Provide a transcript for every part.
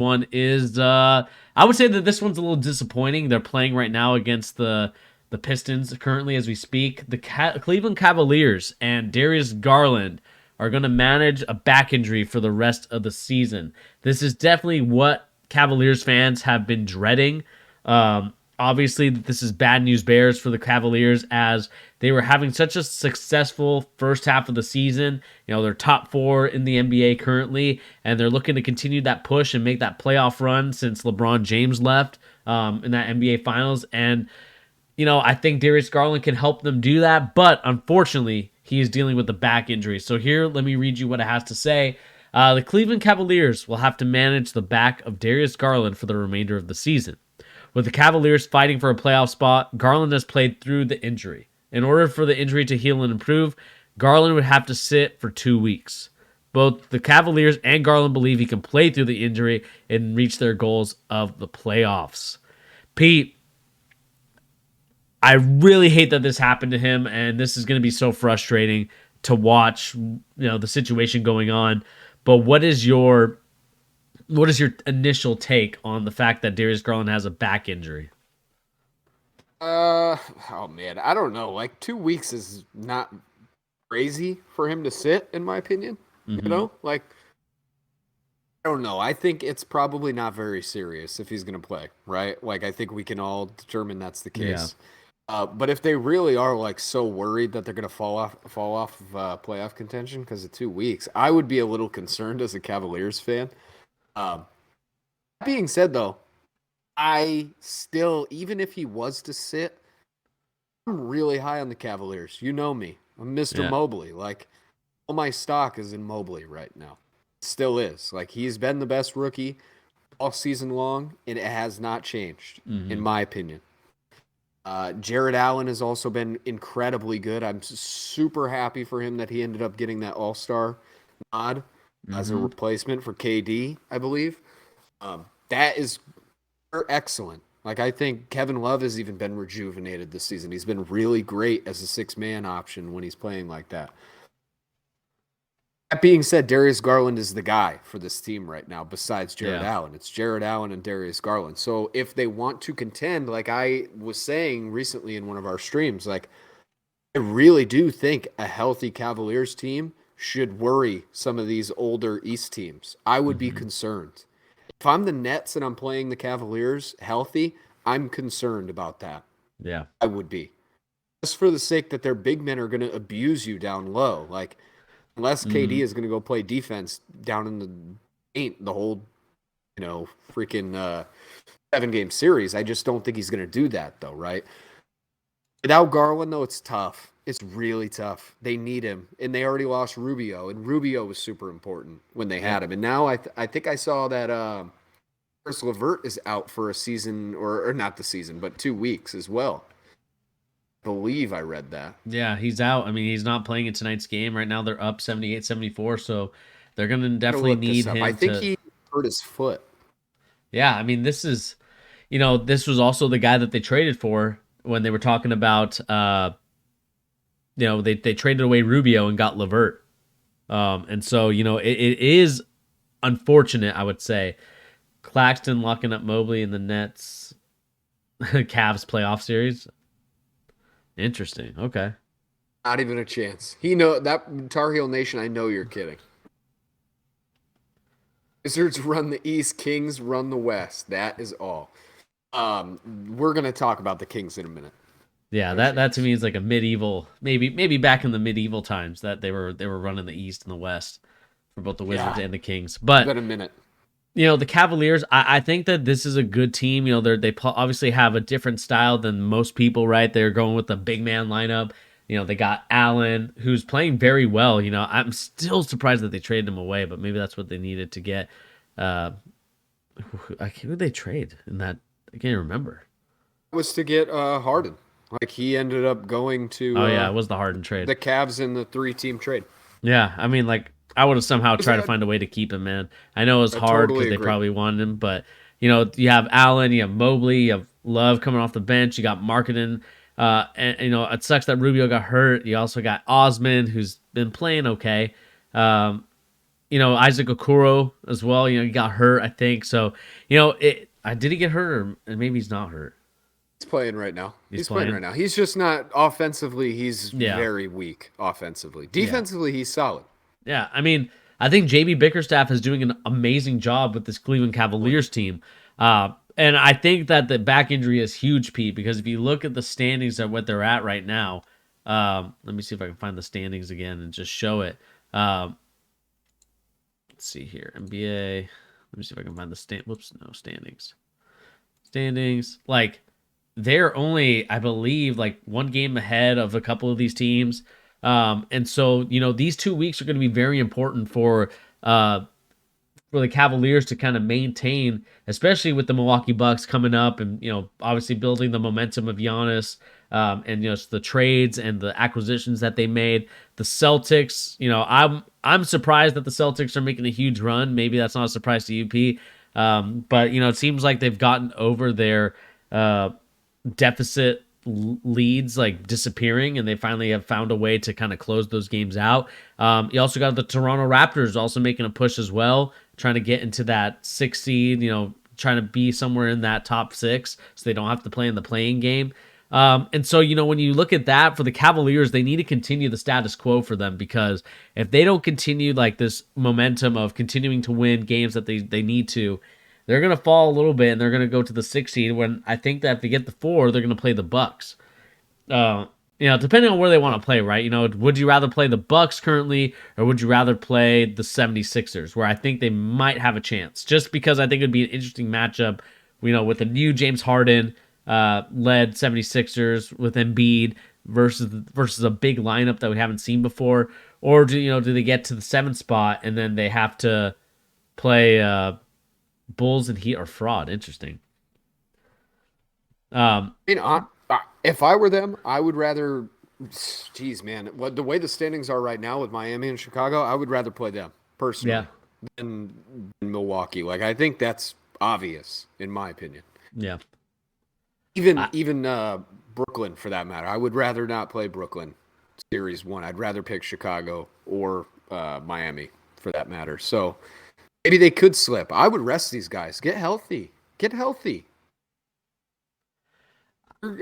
one is I would say that this one's a little disappointing. They're playing right now against the Pistons currently as we speak. The Cleveland Cavaliers and Darius Garland are going to manage a back injury for the rest of the season. This is definitely what Cavaliers fans have been dreading. Obviously, this is bad news bears for the Cavaliers as they were having such a successful first half of the season. You know, they're top four in the NBA currently, and they're looking to continue that push and make that playoff run since LeBron James left in that NBA Finals. And, you know, I think Darius Garland can help them do that, but unfortunately, he is dealing with a back injury. So here, let me read you what it has to say. The Cleveland Cavaliers will have to manage the back of Darius Garland for the remainder of the season. With the Cavaliers fighting for a playoff spot, Garland has played through the injury. In order for the injury to heal and improve, Garland would have to sit for 2 weeks. Both the Cavaliers and Garland believe he can play through the injury and reach their goals of the playoffs. Pete, I really hate that this happened to him, and this is going to be so frustrating to watch, the situation going on. But what is your initial take on the fact that Darius Garland has a back injury? Oh man, I don't know. Like 2 weeks is not crazy for him to sit, in my opinion. Mm-hmm. Like I don't know. I think it's probably not very serious if he's going to play, right? Like I think we can all determine that's the Yeah. case. But if they really are like so worried that they're going to fall off of playoff contention because of 2 weeks, I would be a little concerned as a Cavaliers fan. Um, that being said, though, I still, even if he was to sit, I'm really high on the Cavaliers. You know me. I'm Mr. Yeah. Mobley. Like, all my stock is in Mobley right now. Still is. Like, he's been the best rookie all season long, and it has not changed, in Mm-hmm. my opinion. Jared Allen has also been incredibly good. I'm super happy for him that he ended up getting that All Star nod as a Mm-hmm. replacement for KD, I believe. That is excellent. Like I think Kevin Love has even been rejuvenated this season. He's been really great as a six-man option when he's playing like that. That being said, Darius Garland is the guy for this team right now, besides Jared Yeah. Allen. It's Jared Allen and Darius Garland. So if they want to contend, like I was saying recently in one of our streams, like I really do think a healthy Cavaliers team should worry some of these older East teams. I would be Mm-hmm. concerned. If I'm the Nets and I'm playing the Cavaliers healthy, I'm concerned about that. Yeah. I would be. Just for the sake that their big men are going to abuse you down low. Like, unless Mm-hmm. KD is going to go play defense down in the paint the whole, freaking 7 game series, I just don't think he's going to do that, though, right? Without Garland, though, it's tough. It's really tough. They need him, and they already lost Rubio, and Rubio was super important when they Yep. had him. And now I think I saw that Chris Levert is out for a season, or not the season, but 2 weeks as well. I believe I read that. Yeah, he's out. I mean, he's not playing in tonight's game. Right now they're up 78-74, so they're going to I'm gonna definitely look this need up. I him think to. he hurt his foot. Yeah, I mean, this was also the guy that they traded for when they were talking about they traded away Rubio and got Levert. And so, it is unfortunate, I would say. Claxton locking up Mobley in the Nets Cavs playoff series. Interesting. Okay. Not even a chance. He know that Tar Heel Nation. I know you're kidding. Wizards run the East, Kings run the West. That is all. We're gonna talk about the Kings in a minute. Yeah, No that to chance. me is like a medieval, maybe back in the medieval times that they were running the East and the West for both the Wizards Yeah, and the Kings. it's But been a minute. the Cavaliers, I think that this is a good team. Obviously have a different style than most people, right? They're going with the big man lineup. They got Allen, who's playing very well. I'm still surprised that they traded him away, but maybe that's what they needed to get. Uh, who did they trade in that? I can't remember. It was to get Harden. Like he ended up going Oh to yeah, it was the Harden trade. the Cavs in the three-team trade. Yeah, I mean, like I would have somehow Was tried to that- find a way to keep him, man. I know it was I hard because totally they agree. probably wanted him, but you have Allen, you have Mobley, you have Love coming off the bench, you got Marketing, and it sucks that Rubio got hurt. You also got Osman, who's been playing okay. Um, Isaac Okoro as well. He got hurt, I think. So, did he get hurt or maybe he's not hurt? He's playing right now. He's He's playing playing. right now. He's just not offensively. He's Yeah. very weak offensively. Yeah. Defensively, he's solid. Yeah. I mean, I think JB Bickerstaff is doing an amazing job with this Cleveland Cavaliers team. And I think that the back injury is huge, Pete, because if you look at the standings at what they're at right now, let me see if I can find the standings again and just show it. Let's see here. NBA. Let me see if I can find the standings. Standings. Like, they're only, I believe, like one game ahead of a couple of these teams. And so, these 2 weeks are going to be very important for the Cavaliers to kind of maintain, especially with the Milwaukee Bucks coming up and, obviously building the momentum of Giannis, and, the trades and the acquisitions that they made. The Celtics, I'm surprised that the Celtics are making a huge run. Maybe that's not a surprise to UP. But, it seems like they've gotten over their deficit leads like disappearing, and they finally have found a way to kind of close those games out. You also got the Toronto Raptors also making a push as well, trying to get into that 6 seed, trying to be somewhere in that top 6 so they don't have to play in the playing game. And so, when you look at that for the Cavaliers, they need to continue the status quo for them, because if they don't continue like this momentum of continuing to win games that they need to, they're going to fall a little bit and they're going to go to the 6 seed, when I think that if they get the 4, they're going to play the Bucks. Depending on where they want to play, right? Would you rather play the Bucks currently, or would you rather play the 76ers, where I think they might have a chance, just because I think it'd be an interesting matchup, with the new James Harden led 76ers with Embiid versus a big lineup that we haven't seen before, or do they get to the 7th spot and then they have to play Bulls and Heat or fraud? Interesting. If I were them, I would rather. Geez, man, the way the standings are right now with Miami and Chicago, I would rather play them personally Yeah. than Milwaukee. Like, I think that's obvious in my opinion. Yeah. Even Brooklyn, for that matter, I would rather not play Brooklyn series 1. I'd rather pick Chicago or Miami, for that matter. So maybe they could slip. I would rest these guys. Get healthy. Get healthy.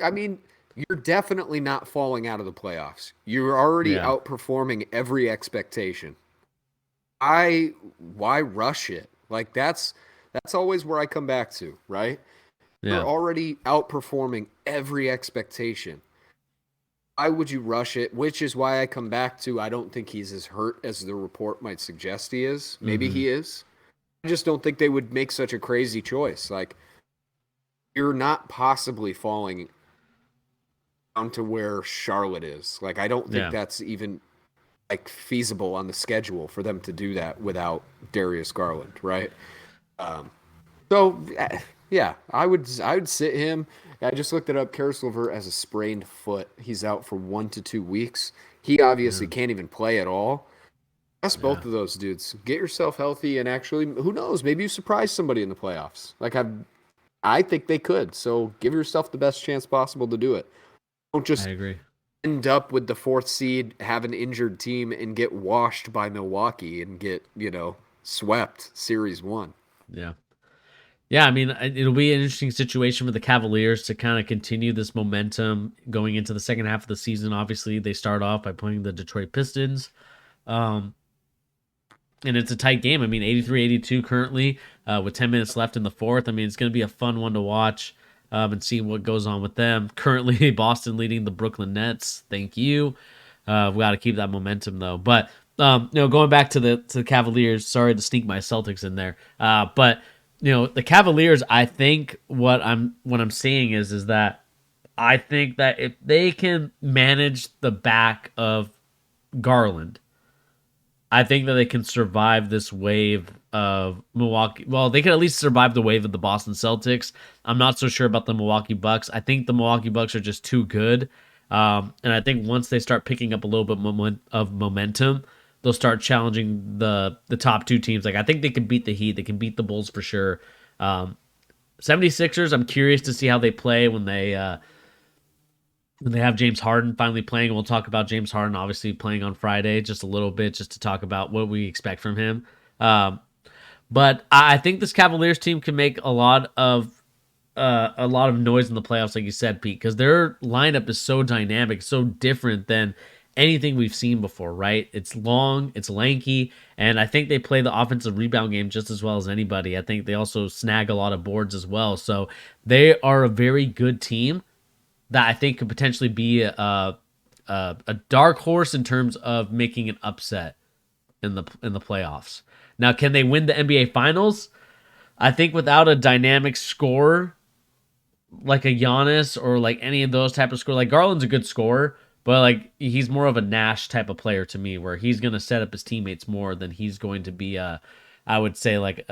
I mean, you're definitely not falling out of the playoffs. You're already outperforming every expectation. Why rush it? Like, that's always where I come back to, right? Yeah. You're already outperforming every expectation. Why would you rush it? Which is why I come back to, I don't think he's as hurt as the report might suggest he is. Maybe he is. I just don't think they would make such a crazy choice. Like, you're not possibly falling down to where Charlotte is. Like, I don't think that's even like feasible on the schedule for them to do that without Darius Garland, right? So yeah, I would sit him. I just looked it up. Karis LeVert has a sprained foot. He's out for 1 to 2 weeks. He obviously can't even play at all. Rest both of those dudes. Get yourself healthy, and actually, who knows? Maybe you surprise somebody in the playoffs. Like, I think they could. So give yourself the best chance possible to do it. Don't just end up with the 4th seed, have an injured team, and get washed by Milwaukee and get, swept series 1. Yeah. Yeah, I mean, it'll be an interesting situation for the Cavaliers to kind of continue this momentum going into the second half of the season. Obviously, they start off by playing the Detroit Pistons. And it's a tight game. I mean, 83-82 currently with 10 minutes left in the 4th. I mean, it's going to be a fun one to watch and see what goes on with them. Currently, Boston leading the Brooklyn Nets. Thank you. We got to keep that momentum, though. But, going back to the Cavaliers, sorry to sneak my Celtics in there. But the Cavaliers, I think what I'm saying is that I think that if they can manage the back of Garland, I think that they can survive this wave of Milwaukee. Well, they can at least survive the wave of the Boston Celtics. I'm not so sure about the Milwaukee Bucks. I think the Milwaukee Bucks are just too good. And I think once they start picking up a little bit of momentum, they'll start challenging the top 2 teams. Like, I think they can beat the Heat. They can beat the Bulls for sure. 76ers, I'm curious to see how they play when they have James Harden finally playing. And we'll talk about James Harden obviously playing on Friday just a little bit, just to talk about what we expect from him. Um, but I think this Cavaliers team can make a lot of noise in the playoffs, like you said, Pete, because their lineup is so dynamic, so different than anything we've seen before, right? It's long, it's lanky, and I think they play the offensive rebound game just as well as anybody. I think they also snag a lot of boards as well. So they are a very good team that I think could potentially be a dark horse in terms of making an upset in the playoffs. Now, can they win the NBA Finals? I think without a dynamic scorer like a Giannis or like any of those type of score. Like Garland's a good scorer, but like he's more of a Nash type of player to me, where he's gonna set up his teammates more than he's going to be I would say like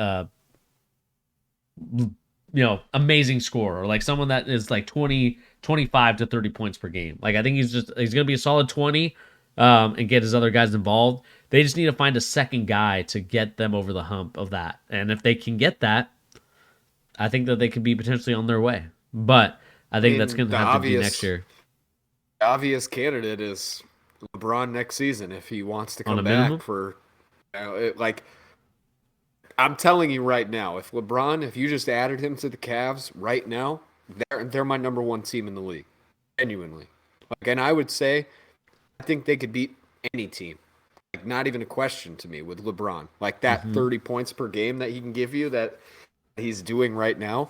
amazing scorer, or like someone that is like 25 to 30 points per game. Like I think he's gonna be a solid 20 and get his other guys involved. They just need to find a second guy to get them over the hump of that. And if they can get that, I think that they could be potentially on their way. But I think that's going to have to be next year. The obvious candidate is LeBron next season if he wants to come minimum? back for, like, I'm telling you right now, if you just added him to the Cavs right now, they're my number one team in the league, genuinely. Like, and I would say, I think they could beat any team. Like, not even a question to me with LeBron. Like that 30 points per game that he can give you that he's doing right now.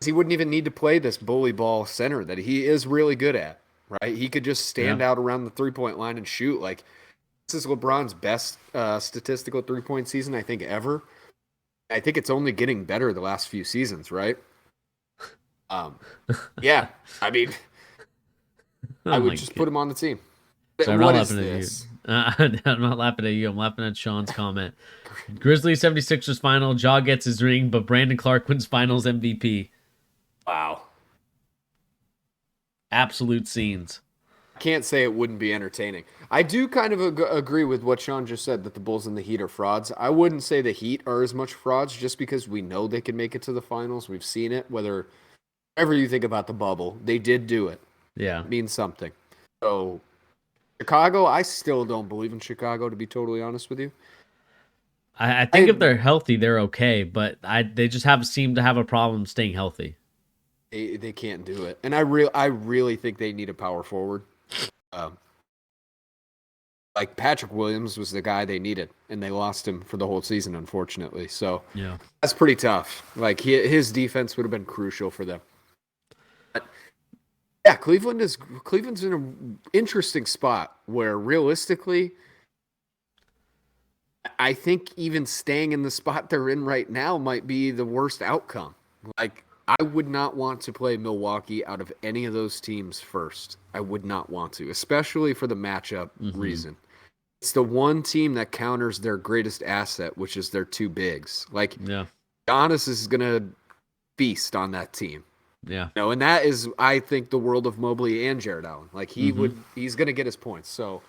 He wouldn't even need to play this bully ball center that he is really good at, right? He could just stand out around the 3-point line and shoot. Like, this is LeBron's best statistical 3-point season, I think, ever. I think it's only getting better the last few seasons, right? Yeah, I mean, I would just put him on the team. So I'm not laughing at you. I'm not laughing at you. I'm laughing at Sean's comment. Grizzlies 76ers final. Ja gets his ring, but Brandon Clark wins finals MVP. Wow. Absolute scenes. I can't say it wouldn't be entertaining. I do kind of agree with what Sean just said, that the Bulls and the Heat are frauds. I wouldn't say the Heat are as much frauds just because we know they can make it to the finals. We've seen it. Whatever you think about the bubble, they did do it. Yeah. It means something. So, Chicago, I still don't believe in Chicago, to be totally honest with you. I think if they're healthy, they're okay, but they just seem to have a problem staying healthy. They can't do it, and I really think they need a power forward. Like Patrick Williams was the guy they needed, and they lost him for the whole season, unfortunately. So yeah, that's pretty tough. Like his defense would have been crucial for them. But yeah, Cleveland's in an interesting spot where realistically, I think even staying in the spot they're in right now might be the worst outcome. Like, I would not want to play Milwaukee out of any of those teams first. I would not want to, especially for the matchup reason. It's the one team that counters their greatest asset, which is their two bigs. Like, Giannis is going to feast on that team. Yeah. And that is, I think, the world of Mobley and Jared Allen. Like, he's going to get his points. So,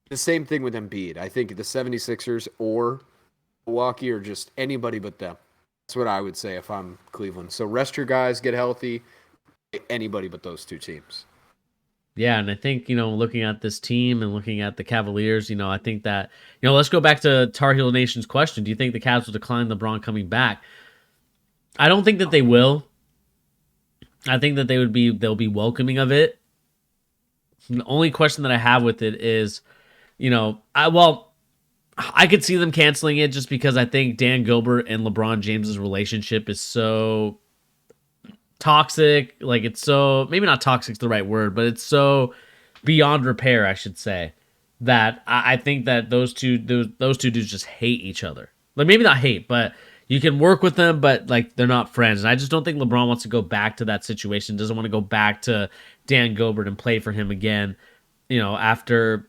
the same thing with Embiid. I think the 76ers or Milwaukee or just anybody but them. That's what I would say if I'm Cleveland. So rest your guys, get healthy. Anybody but those two teams. Yeah, and I think, looking at this team and looking at the Cavaliers, I think that, let's go back to Tar Heel Nation's question. Do you think the Cavs will decline LeBron coming back? I don't think that they will. I think that they'll be welcoming of it. The only question that I have with it is, I could see them canceling it just because I think Dan Gilbert and LeBron James's relationship is so toxic. Like, it's so, maybe not toxic is the right word, but it's so beyond repair, I should say, that I think that those two dudes just hate each other. Like, maybe not hate, but you can work with them, but like they're not friends. And I just don't think LeBron wants to go back to that situation. Doesn't want to go back to Dan Gilbert and play for him again, after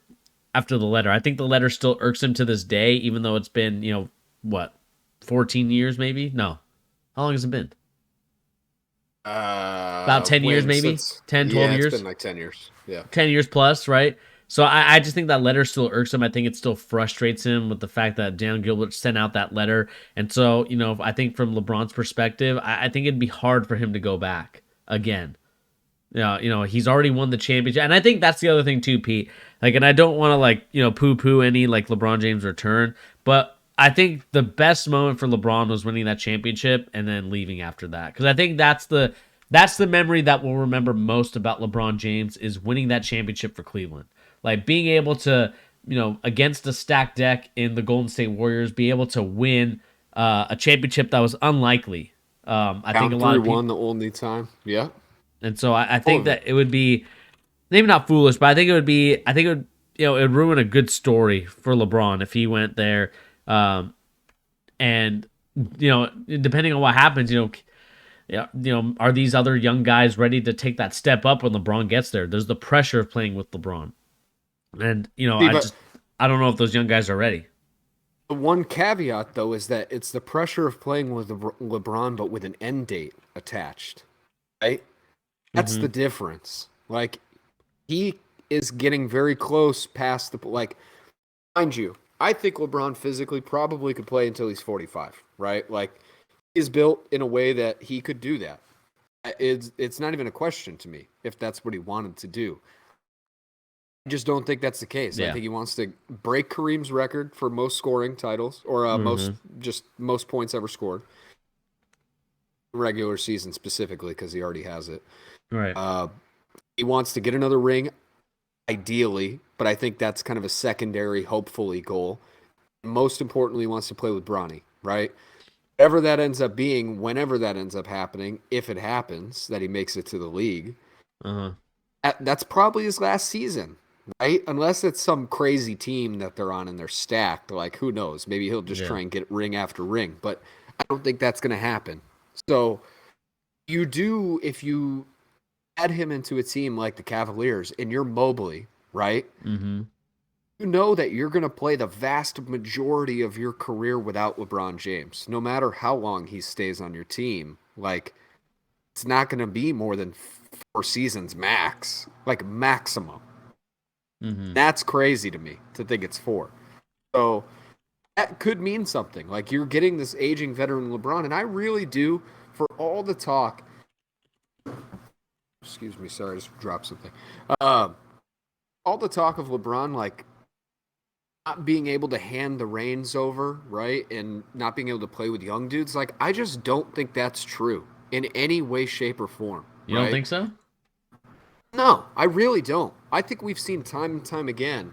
the letter. I think the letter still irks him to this day, even though it's been, 14 years maybe? No. How long has it been? About 10 years maybe? 10, 12 years? It's been like 10 years. Yeah. 10 years plus, right? So I just think that letter still irks him. I think it still frustrates him with the fact that Dan Gilbert sent out that letter. And so, I think from LeBron's perspective, I think it'd be hard for him to go back again. He's already won the championship. And I think that's the other thing too, Pete. Like, and I don't want to poo-poo any LeBron James return, but I think the best moment for LeBron was winning that championship and then leaving after that. Because I think that's the memory that we'll remember most about LeBron James is winning that championship for Cleveland. Like being able to, against a stacked deck in the Golden State Warriors, be able to win a championship that was unlikely. I think Down a lot of 3-1 people, the only time. Yeah. and so I All think of it. that it would be maybe not foolish, but I think it would be. I think it would. It would ruin a good story for LeBron if he went there. And depending on what happens, yeah, are these other young guys ready to take that step up when LeBron gets there? There's the pressure of playing with LeBron, and See, but I don't know if those young guys are ready. the one caveat, though, is that it's the pressure of playing with LeBron, but with an end date attached, right? That's Mm-hmm. the difference. Like, he is getting very close past the, like, mind you, I think LeBron physically probably could play until he's 45, right? Like, he's built in a way that he could do that. It's not even a question to me if that's what he wanted to do. I just don't think that's the case. I Yeah. think he wants to break Kareem's record for most scoring titles or Mm-hmm. most points ever scored, regular season specifically because he already has it. Right. Uh, he wants to get another ring, ideally, but I think that's kind of a secondary, hopefully, goal. Most importantly, he wants to play with Bronny, right? Whatever that ends up being, whenever that ends up happening, if it happens that he makes it to the league, Uh huh. that's probably his last season, right? Unless it's some crazy team that they're on and they're stacked. Like, who knows? Maybe he'll just Yeah. try and get ring after ring, but I don't think that's going to happen. So, you do, if you add him into a team like the Cavaliers and you're Mobley, right? Mm-hmm. You know that you're going to play the vast majority of your career without LeBron James, no matter how long he stays on your team. Like, it's not going to be more than 4 seasons max, like maximum. Mm-hmm. That's crazy to me to think it's 4. So that could mean something. Like you're getting this aging veteran LeBron, and I really do, for all the talk. Excuse me, sorry, I just dropped something. Um, all the talk of LeBron, like not being able to hand the reins over, right, and not being able to play with young dudes. Like I just don't think that's true in any way, shape, or form, You don't right? think so? No, I really don't. I think we've seen time and time again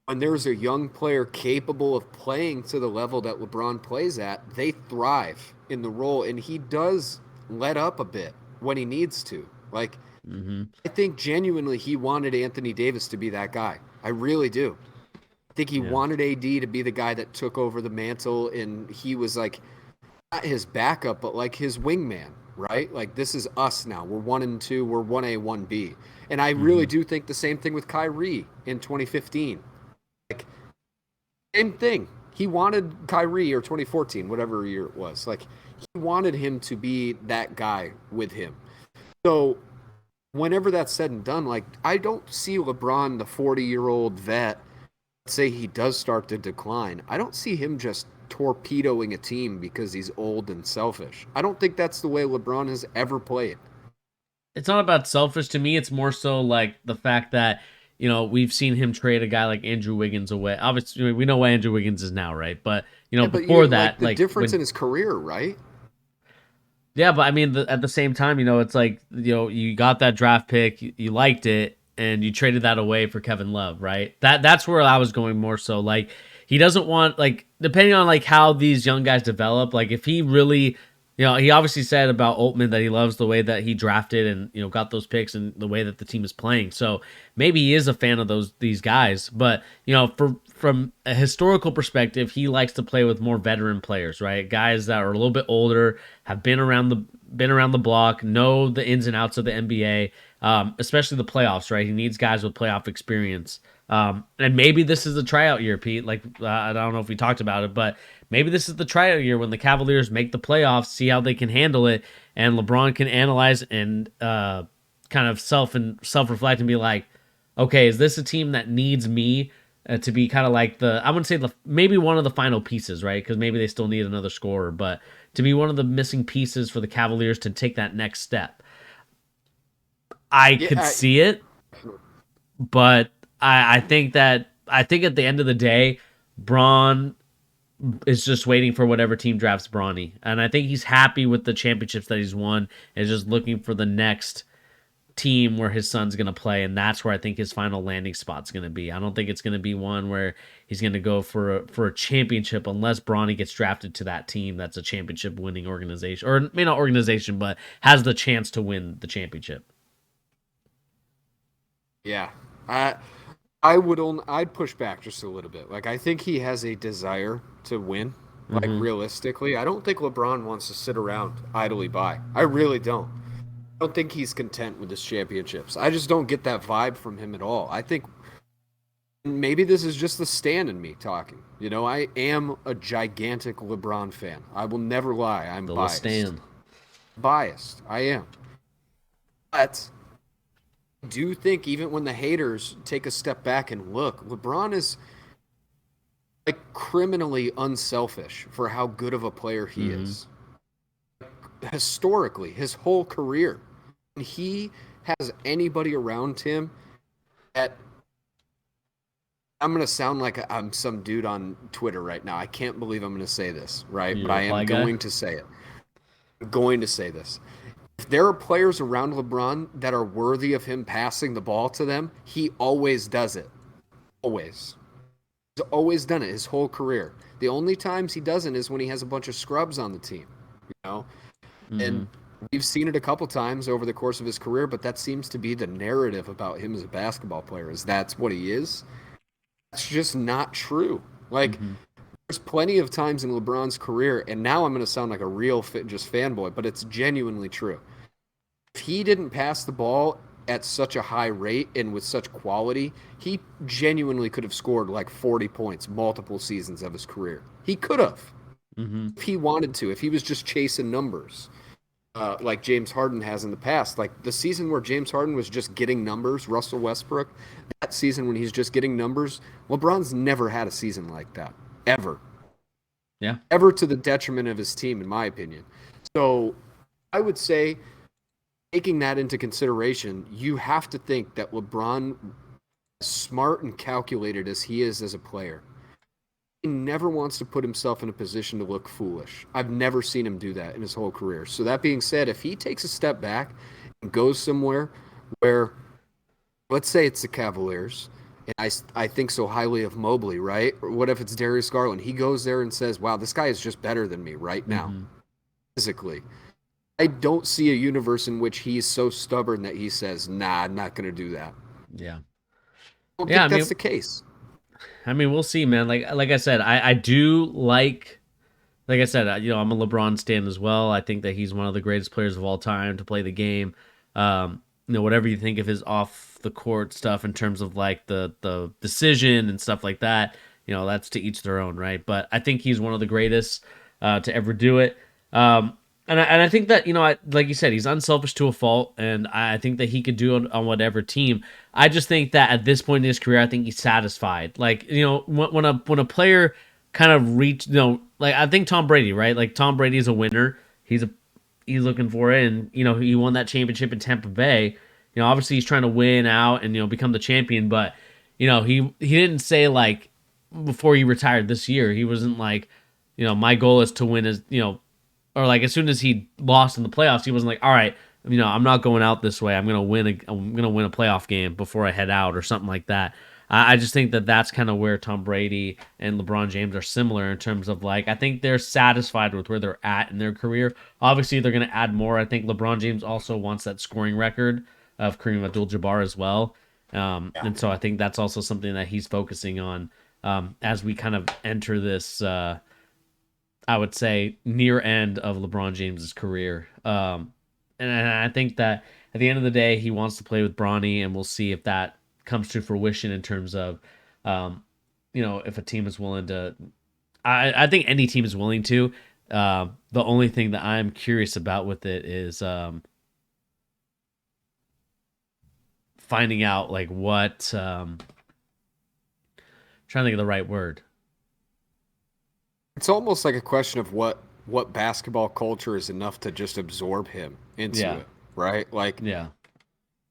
when there's a young player capable of playing to the level that LeBron plays at, they thrive in the role, and he does let up a bit when he needs to. Like, Mm-hmm. I think genuinely he wanted Anthony Davis to be that guy. I really do. I think he Yeah. wanted AD to be the guy that took over the mantle, and he was like not his backup, but like his wingman, right? Like this is us now. We're 1 and 2. We're 1A, 1B. And I really Mm-hmm. do think the same thing with Kyrie in 2015. Like same thing. He wanted Kyrie or 2014, whatever year it was. Like he wanted him to be that guy with him. So whenever that's said and done, like I don't see LeBron, the 40-year-old vet, say he does start to decline. I don't see him just torpedoing a team because he's old and selfish. I don't think that's the way LeBron has ever played. It's not about selfish to me. It's more so like the fact that we've seen him trade a guy like Andrew Wiggins away. Obviously, we know what Andrew Wiggins is now, right? But Yeah, but before you like that, the like difference in his career, right? yeah, but I mean, at the same time, it's like you got that draft pick, you liked it, and you traded that away for Kevin Love, right? That's where I was going more so. Like he doesn't want like depending on like how these young guys develop. Like if he really, he obviously said about Altman that he loves the way that he drafted and got those picks and the way that the team is playing. So maybe he is a fan of these guys, but from a historical perspective, he likes to play with more veteran players, right? Guys that are a little bit older, have been around the block, know the ins and outs of the NBA, especially the playoffs, right? He needs guys with playoff experience. And maybe this is the tryout year, Pete. Like I don't know if we talked about it, but maybe this is the tryout year when the Cavaliers make the playoffs, see how they can handle it, and LeBron can analyze and kind of self reflect and be like, okay, is this a team that needs me to be kind of like I wouldn't say maybe one of the final pieces, right? Because maybe they still need another scorer, but to be one of the missing pieces for the Cavaliers to take that next step. I could Yeah, see it, but I think at the end of the day, Braun is just waiting for whatever team drafts Bronny. And I think he's happy with the championships that he's won, and just looking for the next team where his son's going to play, and that's where I think his final landing spot's going to be. I don't think it's going to be one where he's going to go for a championship unless Bronny gets drafted to that team that's a championship winning organization, or maybe not organization, but has the chance to win the championship. Yeah. I'd push back just a little bit. Like I think he has a desire to win. Like Mm-hmm. realistically, I don't think LeBron wants to sit around idly by. I really don't. I don't think he's content with his championships. I just don't get that vibe from him at all. I think maybe this is just the Stan in me talking. You know, I am a gigantic LeBron fan. I will never lie. I'm The biased. Stan. Biased. I am. But I do think even when the haters take a step back and look, LeBron is like criminally unselfish for how good of a player he Mm-hmm. is. Historically, his whole career. When he has anybody around him that I'm going to sound like I'm some dude on Twitter right now. I can't believe I'm going to say this, right? You But I am reply guy. going to say it. I'm going to say this. If there are players around LeBron that are worthy of him passing the ball to them, he always does it. Always. He's always done it his whole career. The only times he doesn't is when he has a bunch of scrubs on the team, you know? Mm-hmm. And we've seen it a couple times over the course of his career, but that seems to be the narrative about him as a basketball player, is that's what he is. That's just not true. Like, Mm-hmm. there's plenty of times in LeBron's career, and now I'm going to sound like a real just fanboy, but it's genuinely true. If he didn't pass the ball at such a high rate and with such quality, he genuinely could have scored like 40 points multiple seasons of his career. He could have Mm-hmm. if he wanted to, if he was just chasing numbers. Like James Harden has in the past. Like the season where James Harden was just getting numbers, Russell Westbrook, that season when he's just getting numbers, LeBron's never had a season like that. Ever. Yeah. Ever to the detriment of his team, in my opinion. So I would say, taking that into consideration, you have to think that LeBron, as smart and calculated as he is as a player, he never wants to put himself in a position to look foolish. I've never seen him do that in his whole career. So that being said, if he takes a step back and goes somewhere where, let's say it's the Cavaliers, and I think so highly of Mobley, right? Or what if it's Darius Garland? He goes there and says, wow, this guy is just better than me right now, Mm-hmm. physically. I don't see a universe in which he's so stubborn that he says, nah, I'm not going to do that. Yeah. I don't Yeah. think that's the case. I mean, we'll see, man. Like I said, I do like I said, I'm a LeBron stan as well. I think that he's one of the greatest players of all time to play the game. Whatever you think of his off the court stuff in terms of like the decision and stuff like that, that's to each their own, right? But I think he's one of the greatest to ever do it. And I think that like you said, he's unselfish to a fault, and I think that he could do it on whatever team. I just think that at this point in his career, I think he's satisfied. Like when a player kind of reach, like I think Tom Brady, right? Like Tom Brady is a winner. He's looking for it, and he won that championship in Tampa Bay. Obviously he's trying to win out and become the champion, but he didn't say like before he retired this year, he wasn't like, my goal is to win as or like as soon as he lost in the playoffs, he wasn't like, all right, I'm not going out this way. I'm gonna win. I'm gonna win a playoff game before I head out or something like that. I just think that that's kind of where Tom Brady and LeBron James are similar in terms of like I think they're satisfied with where they're at in their career. Obviously, they're gonna add more. I think LeBron James also wants that scoring record of Kareem Abdul-Jabbar as well, and so I think that's also something that he's focusing on as we kind of enter this. I would say near end of LeBron James's career. And I think that at the end of the day, he wants to play with Bronny, and we'll see if that comes to fruition in terms of, if a team is willing to. I think any team is willing to. The only thing that I'm curious about with it is finding out like what. Trying to think of the right word. It's almost like a question of what basketball culture is enough to just absorb him into Yeah, it, right? Like yeah.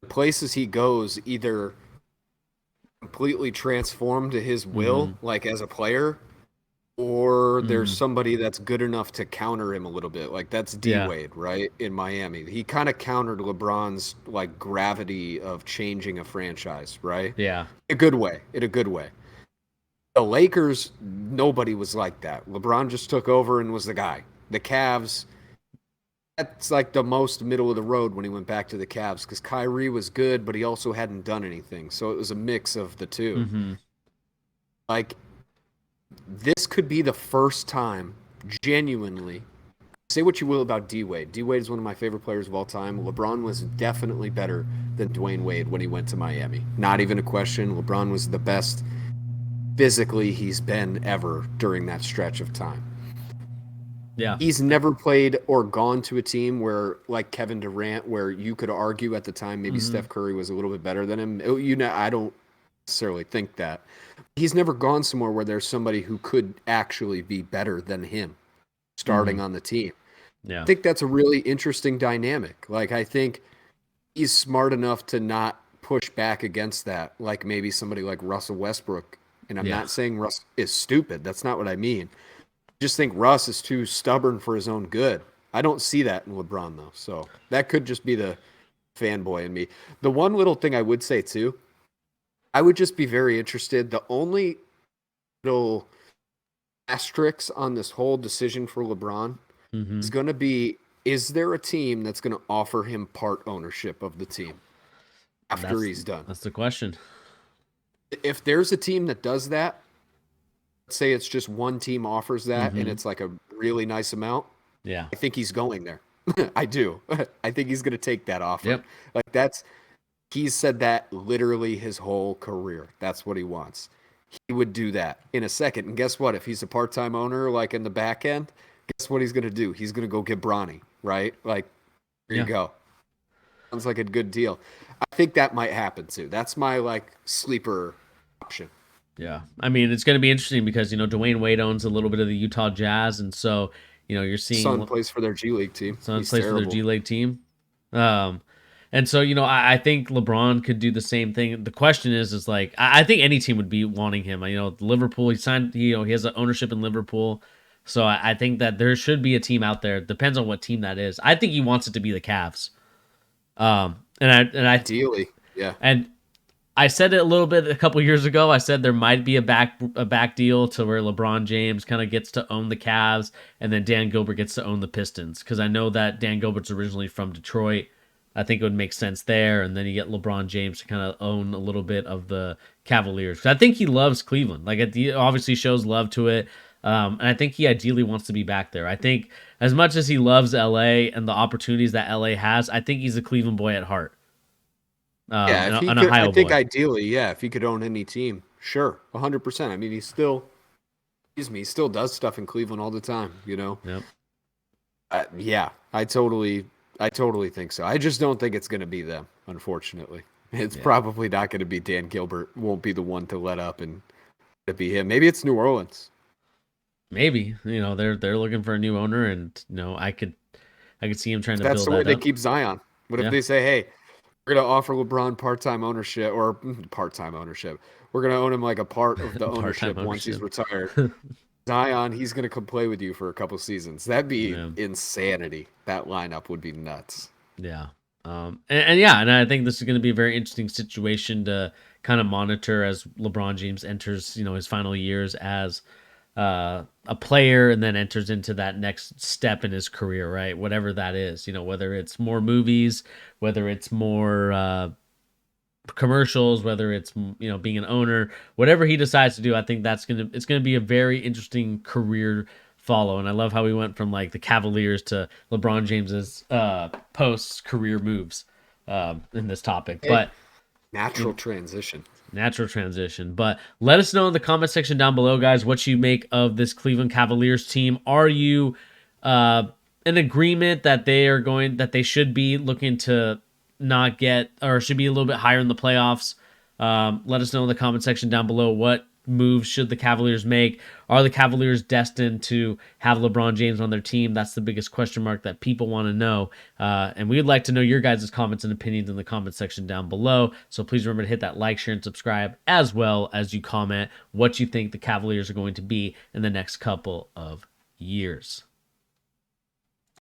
places he goes either completely transform to his Mm-hmm. will, like as a player, or there's Hmm. somebody that's good enough to counter him a little bit. Like that's D Yeah. Wade, right? In Miami. He kind of countered LeBron's like gravity of changing a franchise, right? Yeah. A good way. In a good way. The Lakers, nobody was like that. LeBron just took over and was the guy. The Cavs, that's like the most middle of the road when he went back to the Cavs because Kyrie was good, but he also hadn't done anything. So it was a mix of the two. Hmm. Like, this could be the first time, genuinely, say what you will about D Wade. D Wade is one of my favorite players of all time. LeBron was definitely better than Dwayne Wade when he went to Miami. Not even a question. LeBron was the best physically he's been ever during that stretch of time. Yeah. He's never played or gone to a team where, like Kevin Durant, where you could argue at the time maybe Hmm. Steph Curry was a little bit better than him. You know, I don't necessarily think that. He's never gone somewhere where there's somebody who could actually be better than him Hmm. starting on the team. I Yeah. think that's a really interesting dynamic. Like, I think he's smart enough to not push back against that, like maybe somebody like Russell Westbrook. And I'm Yeah. not saying Russ is stupid. That's not what I mean. I just think Russ is too stubborn for his own good. I don't see that in LeBron, though. So that could just be the fanboy in me. The one little thing I would say, too, I would just be very interested. The only little asterisk on this whole decision for LeBron is Hmm. going to be, is there a team that's going to offer him part ownership of the team after That's he's done? that's the question. If there's a team that does that, let's say it's just one team offers that and Hmm. it's like a really nice amount, Yeah. I think he's going there. I do. I think he's going to take that offer. Yep. Like that's he's said that literally his whole career. That's what he wants. He would do that in a second. And guess what? If he's a part-time owner like in the back end, guess what he's going to do? He's going to go get Bronny, right? Like there you Yeah. go. Sounds like a good deal. I think that might happen too. That's my like sleeper option. Yeah. I mean, it's going to be interesting because, Dwayne Wade owns a little bit of the Utah Jazz. And so, you're Son seeing plays for their G League team. Suns He's plays for their terrible. G League team. Um, and so, I think LeBron could do the same thing. The question is like, I think any team would be wanting him. Liverpool, he signed, he has an ownership in Liverpool. So I think that there should be a team out there. Depends on what team that is. I think he wants it to be the Cavs. Ideally, yeah. And I said it a little bit a couple years ago. I said there might be a back deal to where LeBron James kind of gets to own the Cavs, and then Dan Gilbert gets to own the Pistons. Because I know that Dan Gilbert's originally from Detroit. I think it would make sense there, and then you get LeBron James to kind of own a little bit of the Cavaliers. 'Cause I think he loves Cleveland. Like it obviously shows love to it, and I think he ideally wants to be back there. I think as much as he loves LA and the opportunities that LA has, I think he's a Cleveland boy at heart, Yeah, if and he an could, I Ohio think boy. ideally, yeah, if he could own any team, sure, 100%. I mean, he still, excuse me, he still does stuff in Cleveland all the time, you know? Yep. Yeah, I totally think so. I just don't think it's going to be them, unfortunately. It's Yeah. probably not going to be Dan Gilbert. Won't be the one to let up and it be him. Maybe it's New Orleans. Maybe they're looking for a new owner, and I could see him trying If to that's build the way that they up. keep Zion. What if Yeah, they say, hey, we're going to offer LeBron part-time ownership or part-time ownership. We're going to own him like a part of the part time ownership once he's ownership. retired. Zion, he's going to come play with you for a couple seasons. That'd be Yeah, insanity. That lineup would be nuts. yeah, and yeah, and I think this is going to be a very interesting situation to kind of monitor as LeBron James enters, his final years as a player, and then enters into that next step in his career, right? Whatever that is, whether it's more movies, whether it's more commercials, whether it's being an owner, whatever he decides to do, I think it's gonna be a very interesting career follow. And I love how we went from like the Cavaliers to LeBron James's post career moves in this topic, Hey, but natural transition. natural transition. But let us know in the comment section down below, guys, what you make of this Cleveland Cavaliers team. Are you uh, in agreement that they should be looking to not get, or should be a little bit higher in the playoffs? Let us know in the comment section down below what moves should the Cavaliers make? Are the Cavaliers destined to have LeBron James on their team? That's the biggest question mark that people want to know. And we'd like to know your guys' comments and opinions in the comment section down below. So please remember to hit that like, share, and subscribe, as well as you comment what you think the Cavaliers are going to be in the next couple of years.